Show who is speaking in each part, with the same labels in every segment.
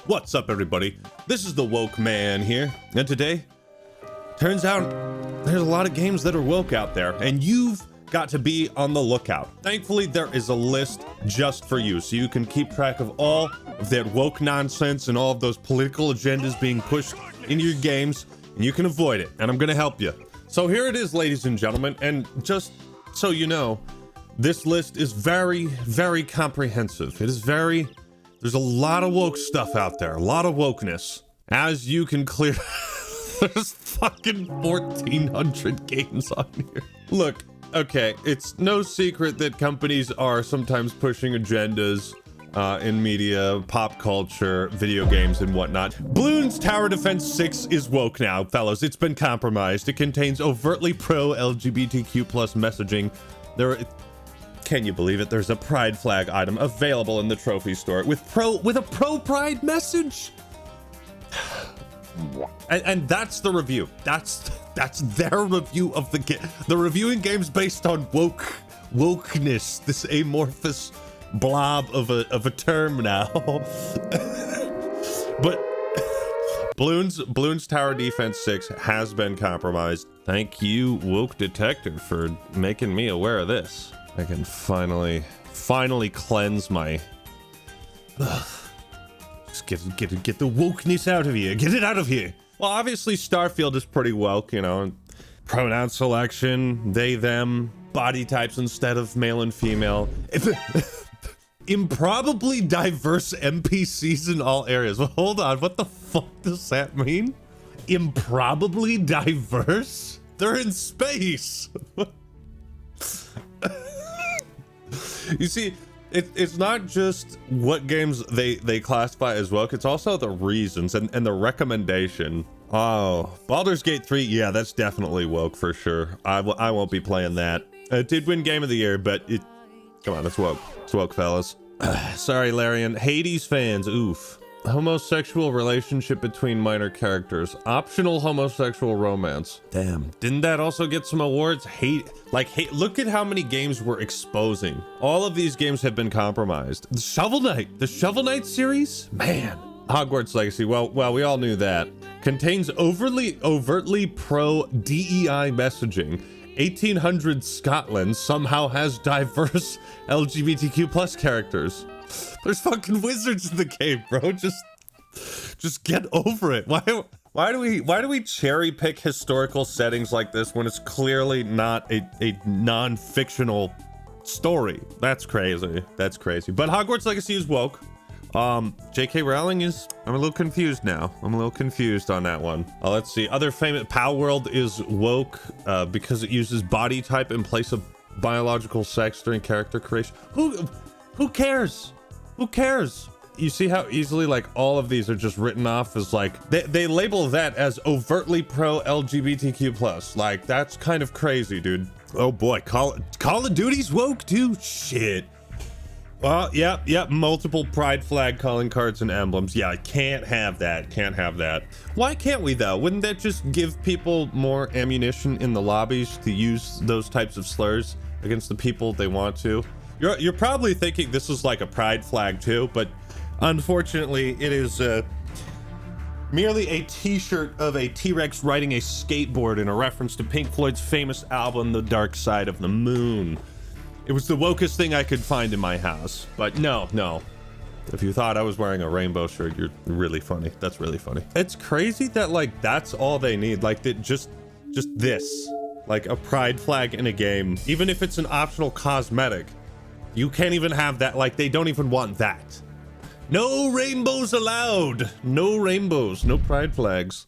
Speaker 1: What's up, everybody? This is the Woke Man here, and today, turns out there's a lot of games that are woke out there, and you've got to be on the lookout. Thankfully, there is a list just for you, so you can keep track of all of that woke nonsense and all of those political agendas being pushed into your games, and you can avoid it, and I'm gonna help you. So here it is, ladies and gentlemen, and just so you know, this list is very, very comprehensive. It is very... There's a lot of woke stuff out there, a lot of wokeness. As you can clear, there's fucking 1,400 games on here. Look, okay, it's no secret that companies are sometimes pushing agendas in media, pop culture, video games, and whatnot. Bloons Tower Defense 6 is woke now, fellas. It's been compromised. It contains overtly pro-LGBTQ+ messaging. Can you believe it? There's a pride flag item available in the trophy store with a pro pride message. And that's the review. That's their review of the game. They're reviewing games based on wokeness. This amorphous blob of a term now. But Bloons Tower Defense 6 has been compromised. Thank you, Woke Detective, for making me aware of this. I can finally cleanse my... Just get the wokeness out of here. Get it out of here. Well, obviously Starfield is pretty woke, you know. Pronoun selection, they, them, body types instead of male and female. Improbably diverse NPCs in all areas. Well, hold on, what the fuck does that mean? Improbably diverse? They're in space. You see, it's not just what games they classify as woke, it's also the reasons and the recommendation. Oh, Baldur's Gate 3, yeah, that's definitely woke for sure. I won't be playing that. It did win Game of the Year, but come on, it's woke. It's woke, fellas. Sorry, Larian. Hades fans, oof. Homosexual relationship between minor characters. Optional homosexual romance. Damn. Didn't that also get some awards? Hate. Look at how many games we're exposing. All of these games have been compromised. The Shovel Knight series? Man. Hogwarts Legacy, well, we all knew that. Contains overtly pro-DEI messaging. 1800 Scotland somehow has diverse LGBTQ+ characters. There's fucking wizards in the game, bro. Just get over it. Why do we cherry pick historical settings like this when it's clearly not a non-fictional story? That's crazy. That's crazy. But Hogwarts Legacy is woke. J.K. Rowling is... I'm a little confused now. I'm a little confused on that one. Let's see. Other famous... Palworld is woke because it uses body type in place of biological sex during character creation. Who cares? Who cares? You see how easily like all of these are just written off as like they label that as overtly pro LGBTQ+. Like that's kind of crazy, dude. Oh boy, Call of Duty's woke too. Shit. Well, yep, multiple pride flag calling cards and emblems. Yeah, I can't have that. Can't have that. Why can't we though? Wouldn't that just give people more ammunition in the lobbies to use those types of slurs against the people they want to? You're probably thinking this is like a pride flag too, but unfortunately it is merely a t-shirt of a T-Rex riding a skateboard in a reference to Pink Floyd's famous album, The Dark Side of the Moon. It was the wokest thing I could find in my house, but no. If you thought I was wearing a rainbow shirt, you're really funny. That's really funny. It's crazy that like that's all they need. Like that just this, like a pride flag in a game, even if it's an optional cosmetic. You can't even have that. Like they don't even want that. No rainbows allowed. No rainbows, no pride flags.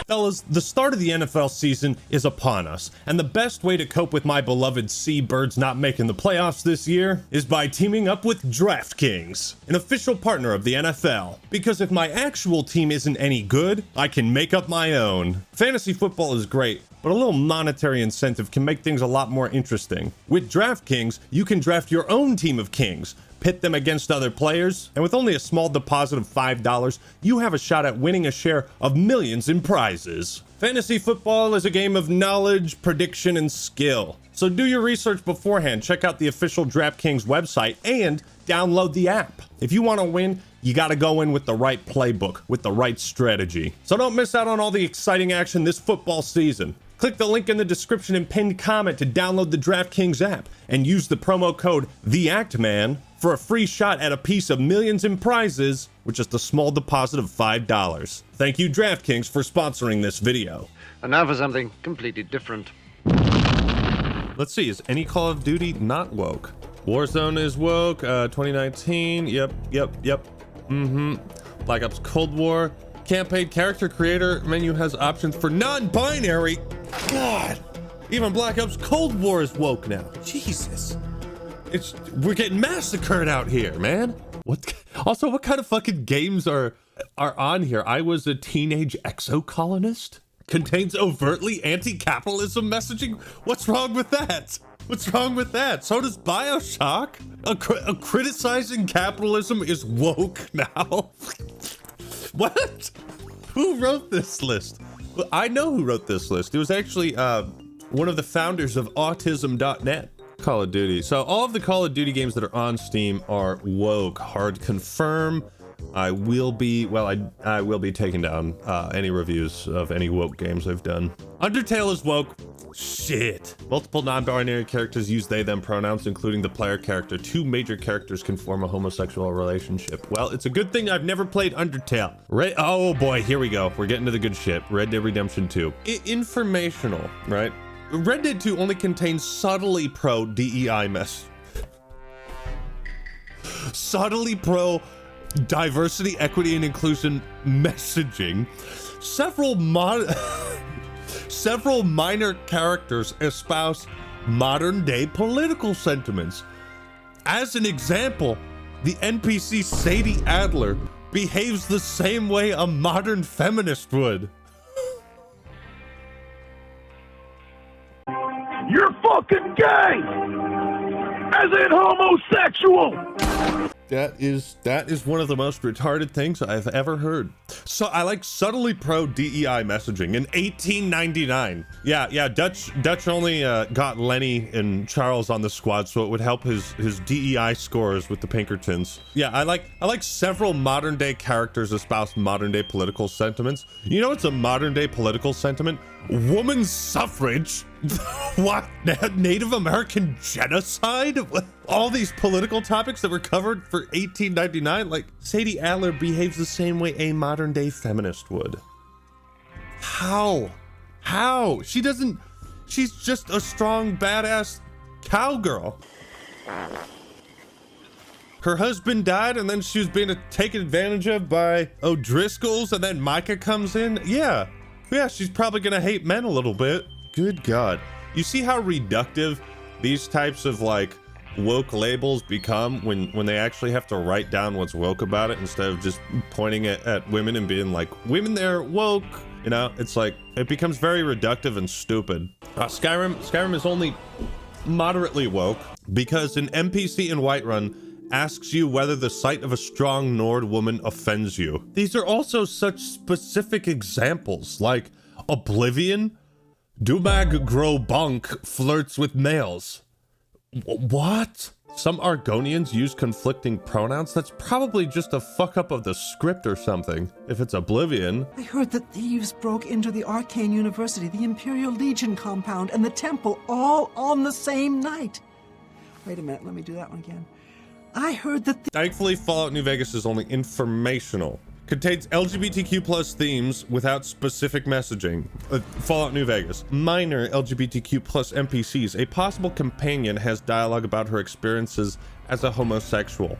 Speaker 1: Fellas, the start of the NFL season is upon us, and the best way to cope with my beloved Seabirds not making the playoffs this year is by teaming up with DraftKings, an official partner of the NFL. Because if my actual team isn't any good, I can make up my own. Fantasy football is great, but a little monetary incentive can make things a lot more interesting. With DraftKings, you can draft your own team of kings, pit them against other players, and with only a small deposit of $5, you have a shot at winning a share of millions in prizes. Fantasy football is a game of knowledge, prediction, and skill. So do your research beforehand, check out the official DraftKings website, and download the app. If you want to win, you got to go in with the right playbook, with the right strategy. So don't miss out on all the exciting action this football season. Click the link in the description and pinned comment to download the DraftKings app and use the promo code TheActMan for a free shot at a piece of millions in prizes with just a small deposit of $5. Thank you, DraftKings, for sponsoring this video.
Speaker 2: And now for something completely different.
Speaker 1: Let's see, is any Call of Duty not woke? Warzone is woke, 2019, yep. Black Ops Cold War. Campaign character creator menu has options for non-binary. God, even Black Ops Cold War is woke now. Jesus. We're getting massacred out here, man. What kind of fucking games are on here? I Was a Teenage Exocolonist? Contains overtly anti-capitalism messaging? What's wrong with that? What's wrong with that? So does BioShock. A criticizing capitalism is woke now. What? Who wrote this list? Well, I know who wrote this list. It was actually one of the founders of autism.net. Call of Duty. So all of the Call of Duty games that are on Steam are woke. Hard confirm. I will be taking down any reviews of any woke games I've done. Undertale is woke. Shit. Multiple non-binary characters use they them pronouns, including the player character. 2 major characters can form a homosexual relationship. Well, it's a good thing I've never played Undertale. Oh boy, here we go. We're getting to the good shit. Red Dead Redemption 2. Informational, right? Red Dead 2 only contains subtly pro DEI mess. Subtly pro diversity, equity, and inclusion messaging. Several minor characters espouse modern-day political sentiments. As an example, the NPC Sadie Adler behaves the same way a modern feminist would.
Speaker 3: You're fucking gay! As in homosexual!
Speaker 1: That is one of the most retarded things I've ever heard. So I like subtly pro DEI messaging in 1899. Yeah, Dutch only got Lenny and Charles on the squad so it would help his DEI scores with the Pinkertons. Yeah, I like several modern day characters espouse modern day political sentiments. You know what's a modern day political sentiment? Woman's suffrage. What? Native American genocide? What? All these political topics that were covered for 1899, like Sadie Adler behaves the same way a modern day feminist would. How? She's just a strong, badass cowgirl. Her husband died and then she was being taken advantage of by O'Driscolls, and then Micah comes in. Yeah, she's probably gonna hate men a little bit. Good God. You see how reductive these types of like woke labels become when they actually have to write down what's woke about it instead of just pointing at women and being like, women, they're woke. You know, it's like, it becomes very reductive and stupid. Skyrim is only moderately woke because an NPC in Whiterun asks you whether the sight of a strong Nord woman offends you. These are also such specific examples, like Oblivion, Dumag Grobunk flirts with males. What? Some Argonians use conflicting pronouns? That's probably just a fuck up of the script or something, if it's Oblivion.
Speaker 4: I heard that thieves broke into the Arcane University, the Imperial Legion compound, and the temple all on the same night. Wait a minute, let me do that one again. I heard that
Speaker 1: Thankfully, Fallout New Vegas is only informational. Contains LGBTQ plus themes without specific messaging. Fallout New Vegas. Minor LGBTQ plus NPCs. A possible companion has dialogue about her experiences as a homosexual.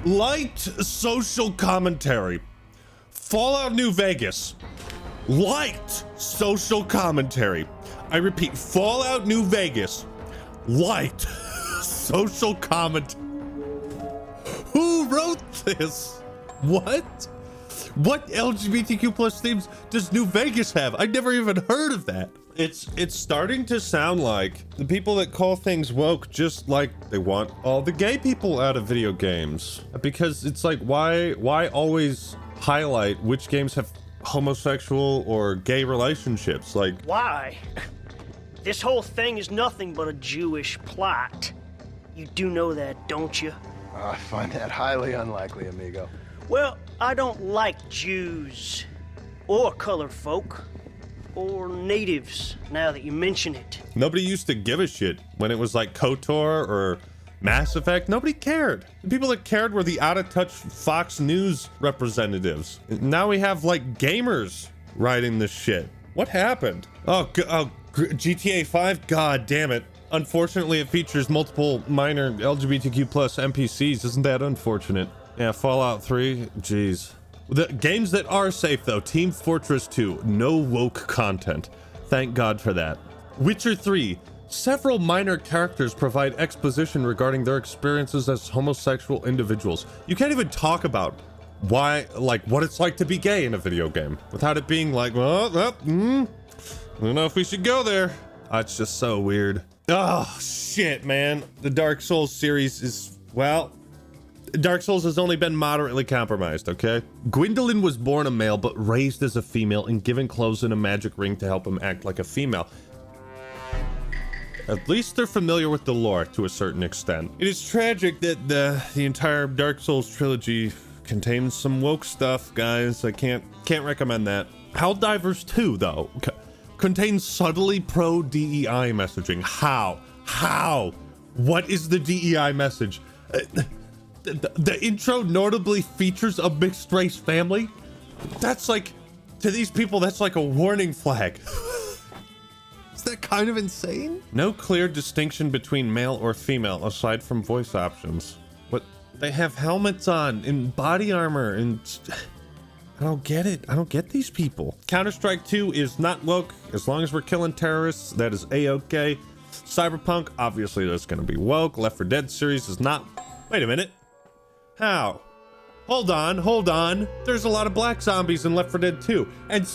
Speaker 1: Light social commentary. Fallout New Vegas. Light social commentary. I repeat, Fallout New Vegas. Light social commentary. Who wrote this? What LGBTQ plus themes does New Vegas have? I never even heard of that. It's starting to sound like the people that call things woke just like they want all the gay people out of video games. Because it's like, why always highlight which games have homosexual or gay relationships? Like,
Speaker 5: why? This whole thing is nothing but a Jewish plot. You do know that, don't you? I find that highly unlikely, amigo.
Speaker 6: Well, I don't like Jews, or colored folk, or natives, now that you mention it.
Speaker 1: Nobody used to give a shit when it was like KOTOR or Mass Effect. Nobody cared. The people that cared were the out-of-touch Fox News representatives. Now we have like gamers writing this shit. What happened? GTA 5? God damn it. Unfortunately, it features multiple minor LGBTQ plus NPCs. Isn't that unfortunate? Yeah, Fallout 3. Jeez. The games that are safe though, Team Fortress 2, no woke content. Thank God for that. Witcher 3, several minor characters provide exposition regarding their experiences as homosexual individuals. You can't even talk about why, like, what it's like to be gay in a video game without it being like, I don't know if we should go there. It's just so weird. Oh, shit, man. The Dark Souls series is, well, Dark Souls has only been moderately compromised, okay? Gwendolyn was born a male, but raised as a female and given clothes and a magic ring to help him act like a female. At least they're familiar with the lore to a certain extent. It is tragic that the entire Dark Souls trilogy contains some woke stuff, guys. I can't recommend that. Helldivers 2, though, contains subtly pro-DEI messaging. How? What is the DEI message? The intro notably features a mixed race family. That's like, to these people, that's like a warning flag. Is that kind of insane? No clear distinction between male or female aside from voice options. What? They have helmets on and body armor and I don't get it. I don't get these people. Counter-Strike 2 is not woke. As long as we're killing terrorists, that is A-okay. Cyberpunk, obviously that's gonna be woke. Left 4 Dead series is not. Wait a minute. How? Hold on. There's a lot of black zombies in Left 4 Dead 2. And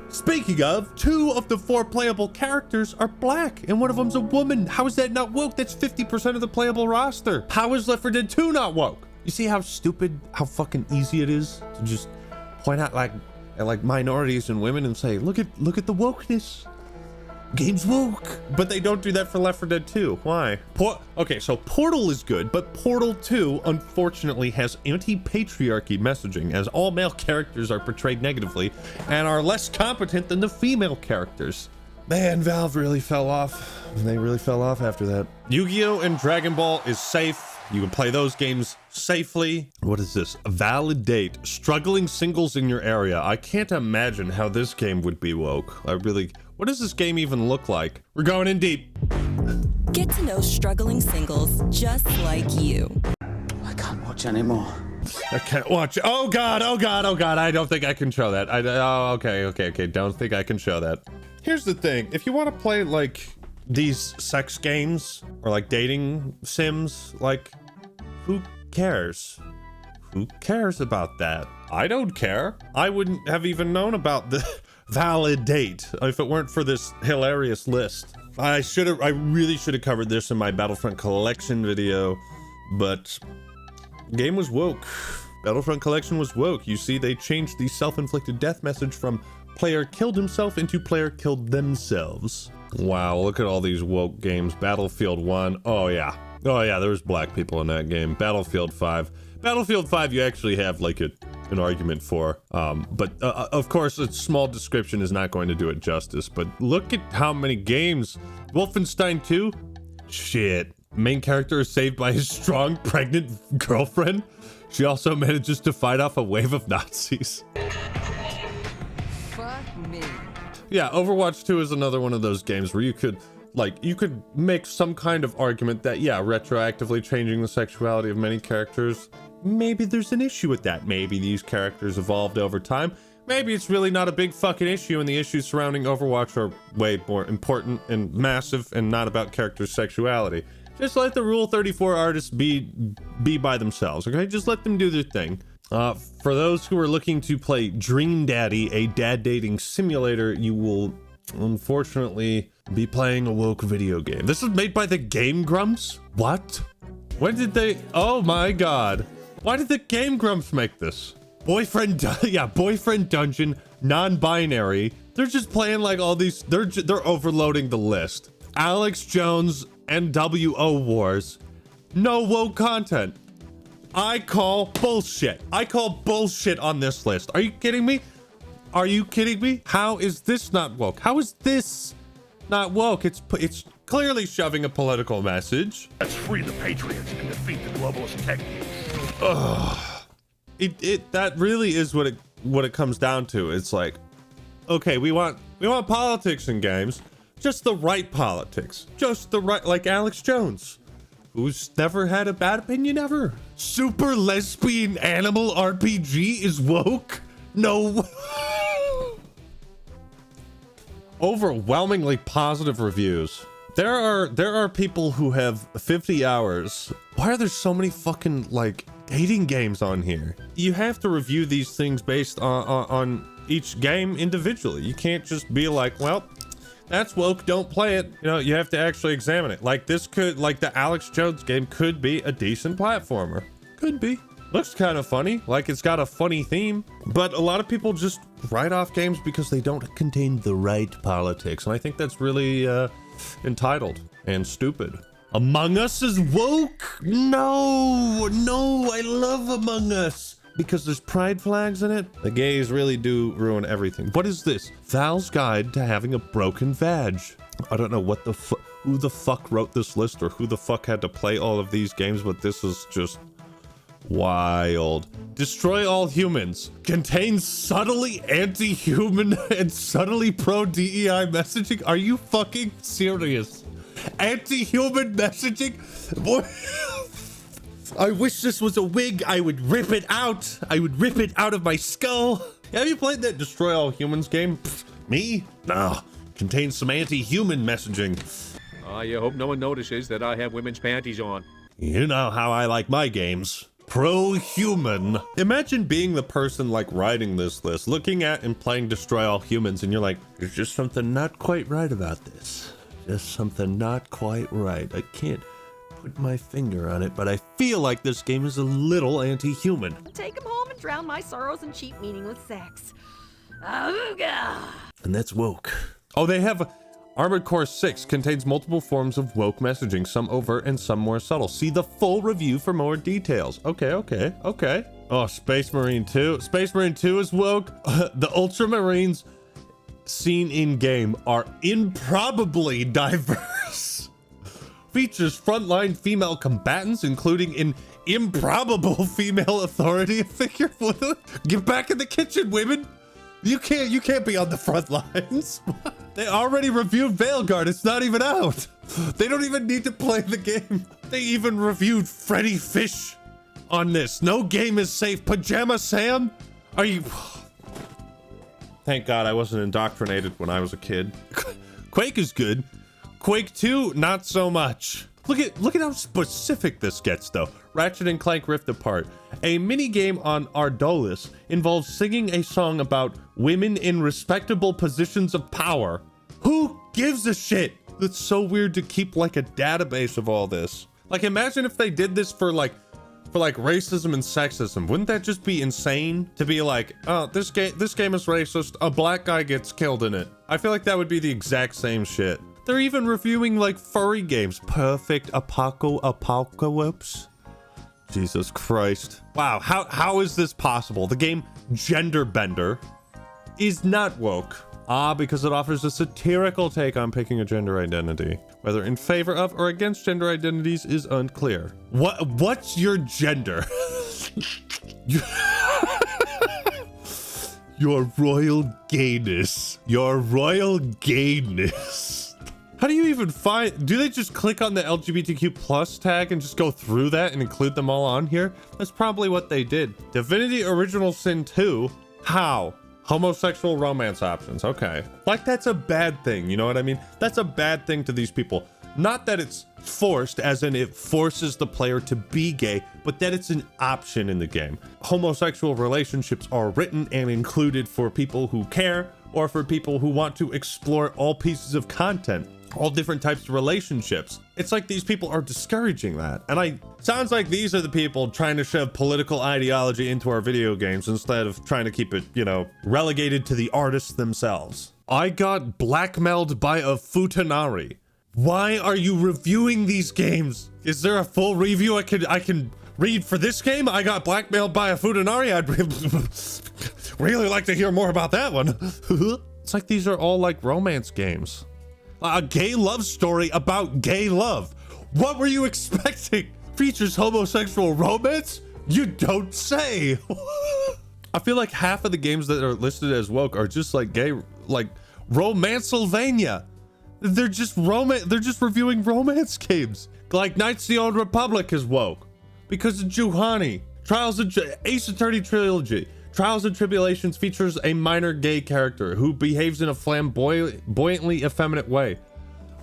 Speaker 1: speaking of, 2 of the 4 playable characters are black, and one of them's a woman. How is that not woke? That's 50% of the playable roster. How is Left 4 Dead 2 not woke? You see how stupid, how fucking easy it is to just point out like minorities and women and say, look at the wokeness. Game's woke. But they don't do that for Left 4 Dead 2. Why? Okay, so Portal is good, but Portal 2 unfortunately has anti-patriarchy messaging, as all male characters are portrayed negatively and are less competent than the female characters. Man, Valve really fell off. They really fell off after that. Yu-Gi-Oh! And Dragon Ball is safe. You can play those games safely. What is this? Validate struggling singles in your area. I can't imagine how this game would be woke. What does this game even look like? We're going in deep.
Speaker 7: Get to know struggling singles just like you.
Speaker 8: I can't watch anymore.
Speaker 1: I can't watch. Oh God. I don't think I can show that. Okay. Don't think I can show that. Here's the thing. If you want to play like these sex games or like dating sims, like who cares? Who cares about that? I don't care. I wouldn't have even known about the Validate if it weren't for this hilarious list. I really should have covered this in my Battlefront Collection video, but game was woke. Battlefront Collection was woke. You see, they changed the self-inflicted death message from player killed himself into player killed themselves. Wow, look at all these woke games. Battlefield 1. Oh yeah, there was black people in that game. Battlefield 5. Battlefield 5 you actually have like an argument for, but of course a small description is not going to do it justice. But look at how many games. Wolfenstein 2. Shit. Main character is saved by his strong pregnant girlfriend. She also manages to fight off a wave of Nazis.
Speaker 9: Fuck me.
Speaker 1: Yeah, Overwatch 2 is another one of those games where you could make some kind of argument that, yeah, retroactively changing the sexuality of many characters, maybe there's an issue with that. Maybe these characters evolved over time. Maybe it's really not a big fucking issue and the issues surrounding Overwatch are way more important and massive and not about characters' sexuality. Just let the Rule 34 artists be by themselves, okay? Just let them do their thing. For those who are looking to play Dream Daddy, a dad dating simulator, you will unfortunately be playing a woke video game. This is made by the Game Grumps? What? When did they? Oh my God. Why did the Game Grumps make this? Boyfriend dungeon, non-binary. They're just playing like all these, they're overloading the list. Alex Jones and WO Wars. No woke content. I call bullshit. I call bullshit on this list. Are you kidding me? Are you kidding me? How is this not woke? How is this not woke? It's clearly shoving a political message.
Speaker 3: Let's free the Patriots and defeat the globalist tech geeks.
Speaker 1: That really is what it comes down to. It's like, okay, we want politics in games, just the right politics, just the right, like Alex Jones, who's never had a bad opinion ever. Super lesbian animal RPG is woke? No. Overwhelmingly positive reviews. There are people who have 50 hours. Why are there so many fucking like dating games on here? You have to review these things based on each game individually. You can't just be like, well, that's woke, don't play it. You know, you have to actually examine it. Like this could, like the Alex Jones game could be a decent platformer. Could be. Looks kind of funny, like it's got a funny theme, but a lot of people just write off games because they don't contain the right politics, and I think that's really entitled and stupid. Among Us is woke? No, I love Among Us because there's pride flags in it. The gays really do ruin everything. What is this? Val's Guide to Having a Broken Vag. I don't know what who the fuck wrote this list or who the fuck had to play all of these games, but this is just wild. Destroy All Humans contains subtly anti-human and subtly pro-DEI messaging. Are you fucking serious? Anti-human messaging? I wish this was a wig. I would rip it out. I would rip it out of my skull. Have you played that Destroy All Humans game? Pfft, me? No. Contains some anti-human messaging.
Speaker 9: You hope no one notices that I have women's panties on.
Speaker 1: You know how I like my games. Pro-human. Imagine being the person like writing this list, looking at and playing Destroy All Humans, and you're like, there's just something not quite right about this. Just something not quite right. I can't put my finger on it, but I feel like this game is a little anti-human.
Speaker 10: Take him home and drown my sorrows in cheap meaningless sex. Ooga!
Speaker 1: And that's woke. Oh, they have Armored Core 6 contains multiple forms of woke messaging, some overt and some more subtle. See the full review for more details. Okay. Oh, Space Marine 2. Space Marine 2 is woke. The Ultramarines seen in-game are improbably diverse. Features frontline female combatants, including an improbable female authority figure. Get back in the kitchen, women. You can't be on the front lines. They already reviewed Veilguard. It's not even out. They don't even need to play the game. They even reviewed Freddy Fish on this. No game is safe. Pajama Sam? Are you... Thank God I wasn't indoctrinated when I was a kid. Quake is good. Quake 2, not so much. Look at how specific this gets, though. Ratchet & Clank Rift Apart. A minigame on Ardolis involves singing a song about women in respectable positions of power. Who gives a shit? That's so weird to keep like a database of all this. Like, imagine if they did this for racism and sexism. Wouldn't that just be insane to be like, oh, this game is racist. A black guy gets killed in it. I feel like that would be the exact same shit. They're even reviewing like furry games. Perfect Apocalypse. Jesus Christ. Wow, how is this possible? The game Gender Bender is not woke. Because it offers a satirical take on picking a gender identity. Whether in favor of or against gender identities is unclear. What's your gender? Your royal gayness. Your royal gayness. How do you even find... Do they just click on the LGBTQ plus tag and just go through that and include them all on here? That's probably what they did. Divinity Original Sin 2? How? Homosexual romance options. Okay. Like, that's a bad thing. You know what I mean? That's a bad thing to these people. Not that it's forced, as in it forces the player to be gay, but that it's an option in the game. Homosexual relationships are written and included for people who care or for people who want to explore all pieces of content. All different types of relationships. It's like these people are discouraging that. And sounds like these are the people trying to shove political ideology into our video games instead of trying to keep it, you know, relegated to the artists themselves. I got blackmailed by a futanari. Why are you reviewing these games? Is there a full review I can read for this game, I got blackmailed by a Futanari. I'd really like to hear more about that one. It's like these are all like romance games. A gay love story about gay love. What were you expecting? Features homosexual romance? You don't say. I feel like half of the games that are listed as woke are just like gay, like Romancylvania. They're just reviewing romance games. Like Knights of the Old Republic is woke because of Juhani. Ace Attorney Trilogy. Trials and Tribulations features a minor gay character who behaves in a flamboyantly effeminate way.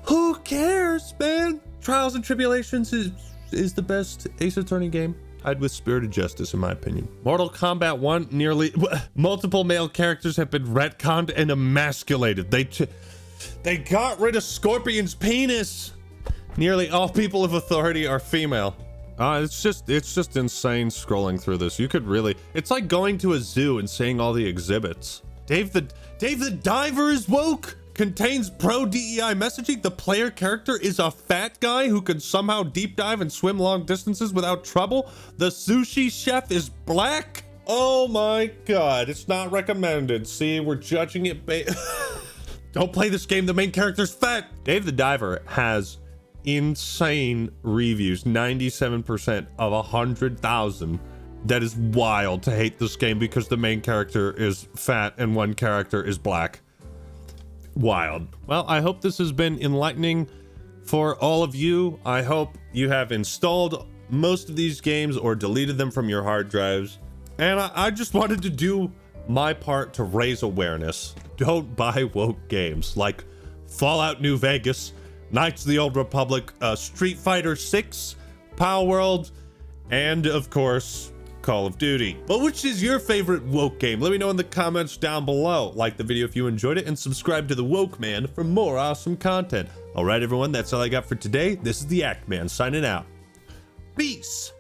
Speaker 1: Who cares, man? Trials and Tribulations is the best Ace Attorney game. I'd with Spirited Justice, in my opinion. Mortal Kombat 1, nearly multiple male characters have been retconned and emasculated. They got rid of Scorpion's penis. Nearly all people of authority are female. It's just insane scrolling through this. You could really, it's like going to a zoo and seeing all the exhibits. Dave the Diver is woke. Contains pro DEI messaging. The player character is a fat guy who can somehow deep dive and swim long distances without trouble. The sushi chef is black. Oh my god, it's not recommended. See, we're judging it Don't play this game, the main character's fat. Dave the Diver has insane reviews, 97% of 100,000. That is wild to hate this game because the main character is fat and one character is black. Wild. Well, I hope this has been enlightening for all of you. I hope you have installed most of these games or deleted them from your hard drives. And I just wanted to do my part to raise awareness. Don't buy woke games like Fallout New Vegas, Knights of the Old Republic, Street Fighter 6, Power World, and of course, Call of Duty. But which is your favorite woke game? Let me know in the comments down below. Like the video if you enjoyed it and subscribe to the Woke Man for more awesome content. All right, everyone, that's all I got for today. This is the Act Man signing out. Peace.